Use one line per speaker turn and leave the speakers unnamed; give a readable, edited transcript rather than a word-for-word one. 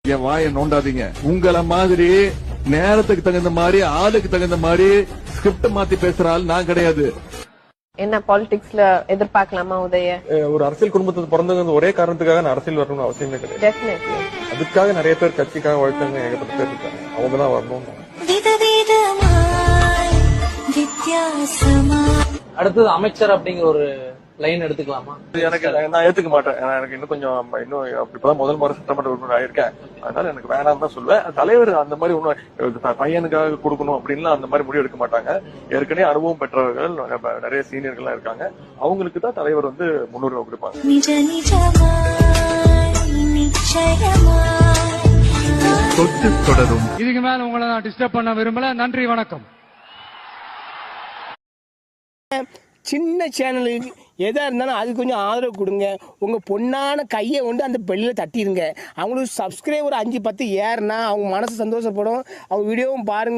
என் வாயை நோண்டாதீங்க. உங்களை மாதிரி நேரத்துக்கு தகுந்த மாதிரி ஆளுக்கு தகுந்த மாதிரி ஸ்கிரிப்ட் மாத்தி பேசுற ஆள் நான் கிடையாது.
என்ன பாலிடிக்ஸ்ல எதிர்பார்க்கலாமா உதய?
ஒரு அரசியல் குடும்பத்துக்கு பிறந்தவங்க ஒரே காரணத்துக்காக நான் அரசியல் வரணும்னு அவசியமே கிடையாது.
டெஃபினெட்லி.
அதுக்காக நிறைய பேர் கட்சிக்காக வாழ்க்கை ஏகப்பட்ட பேர் இருக்காங்க. அவங்க தான் வரணும்.
அடுத்தது அமைச்சர் அப்படிங்கிற ஒரு லைன் எடுத்துக்கலாமா?
எனக்கு நான் ஏத்துக்க மாட்டேன். எனக்கு இன்னும் கொஞ்சம் இப்பதான் முதல் முறை சட்டமன்ற உறுப்பினர் ஆயிருக்கேன். அதனால எனக்கு வேணாம் தான் சொல்லுவேன். தலைவர் அந்த மாதிரி ஒன்னும் பையனுக்காக கொடுக்கணும் அப்படின்லாம் அந்த மாதிரி முடிவு எடுக்க மாட்டாங்க. ஏற்கனவே அனுபவம் பெற்றவர்கள் நிறைய சீனியர்கள்லாம் இருக்காங்க. அவங்களுக்கு தான் தலைவர் முன்னுரிமை கொடுப்பாங்க.
தொட்டு தொடரும்.
இதுக்கு மேல உங்களை நான் டிஸ்டர்ப் பண்ண விரும்பல. நன்றி, வணக்கம்.
சின்ன சேனலுக்கு எதாக இருந்தாலும் அது கொஞ்சம் ஆதரவு கொடுங்க. உங்கள் பொண்ணான கையை கொண்டு அந்த பெல்லில் தட்டிடுங்க. அவங்களுக்கு சப்ஸ்கிரைபர் 5-10 ஏறுனா அவங்க மனசு சந்தோஷப்படும். அவங்க வீடியோவும் பாருங்கள்.